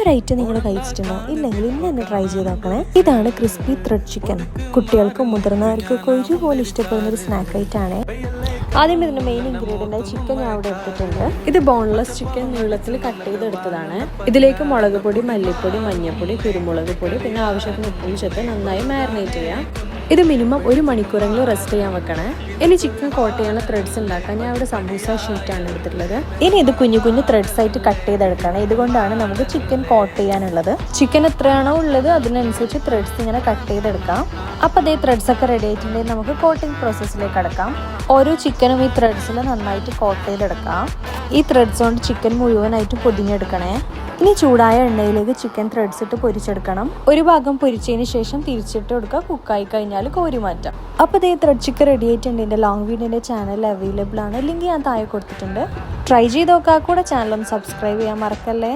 ഒരു ഐറ്റം നിങ്ങൾ കഴിച്ചിട്ടുണ്ടോ? ഇല്ലെങ്കിൽ ഇന്ന് തന്നെ ട്രൈ ചെയ്ത് നോക്കണേ. ഇതാണ് ക്രിസ്പി ത്രെഡ് ചിക്കൻ. കുട്ടികൾക്കും മുതിർന്നവർക്കൊക്കെ ഒരുപോലെ ഇഷ്ടപ്പെടുന്ന ഒരു സ്നാക്ക് ഐറ്റാണ്. ആദ്യം ഇതിന്റെ മെയിൻ ഇൻഗ്രീഡിയന്റ് ചിക്കൻ ഞാൻ അവിടെ എടുത്തിട്ടുണ്ട്. ഇത് ബോൺലെസ് ചിക്കൻ നീളത്തിൽ കട്ട് ചെയ്തെടുത്തതാണ്. ഇതിലേക്ക് മുളക് പൊടി, മല്ലിപ്പൊടി, മഞ്ഞൾപ്പൊടി, കുരുമുളക് പൊടി, പിന്നെ ആവശ്യത്തിന് ഉപ്പും ചേർത്ത് നന്നായി മാരിനേറ്റ് ചെയ്യാം. ഇത് മിനിമം 1 മണിക്കൂറെങ്കിലും റെസ്റ്റ് ചെയ്യാൻ വെക്കണേ. ഇനി ചിക്കൻ കോട്ട് ചെയ്യാനുള്ള ത്രെഡ്സ് ഉണ്ടാക്കാൻ ഞാൻ ഇവിടെ സമൂസ ഷീറ്റാണ് എടുത്തിട്ടുള്ളത്. ഇനി ഇത് കുഞ്ഞു കുഞ്ഞു ത്രെഡ്സ് ആയിട്ട് കട്ട് ചെയ്തെടുക്കണം. ഇതുകൊണ്ടാണ് നമുക്ക് ചിക്കൻ കോട്ട് ചെയ്യാനുള്ളത്. ചിക്കൻ എത്രയാണോ ഉള്ളത് അതിനനുസരിച്ച് ത്രെഡ്സ് ഇങ്ങനെ കട്ട് ചെയ്തെടുക്കാം. അപ്പോൾ അതേ ത്രെഡ്സ് ഒക്കെ റെഡി ആയിട്ടുണ്ടെങ്കിൽ നമുക്ക് കോട്ടിംഗ് പ്രോസസ്സിലേക്ക് കടക്കാം. ഓരോ ചിക്കനും ഈ ത്രെഡ്സിൽ നന്നായിട്ട് കോട്ട് ചെയ്തെടുക്കാം. ഈ ത്രെഡ്സ് കൊണ്ട് ചിക്കൻ മുഴുവനായിട്ട് പൊതിഞ്ഞെടുക്കണേ. ഇനി ചൂടായ എണ്ണയിലേക്ക് ചിക്കൻ ത്രെഡ്സ് ഇട്ട് പൊരിച്ചെടുക്കണം. ഒരു ഭാഗം പൊരിച്ചതിന് ശേഷം തിരിച്ചിട്ട് കൊടുക്കുക. കുക്കായി കഴിഞ്ഞാൽ കോരി മാറ്റാം. അപ്പോൾ ഇതേ ത്രെഡ് ചിക്കൻ റെഡി ആയിട്ടുണ്ട്. എൻ്റെ ലോങ് വീഡിയോൻ്റെ ചാനൽ അവൈലബിൾ ആണ്. ലിങ്ക് ഞാൻ താഴെ കൊടുത്തിട്ടുണ്ട്. ട്രൈ ചെയ്ത് നോക്കുക. കൂടെ ചാനൽ ഒന്ന് സബ്സ്ക്രൈബ് ചെയ്യാൻ മറക്കല്ലേ.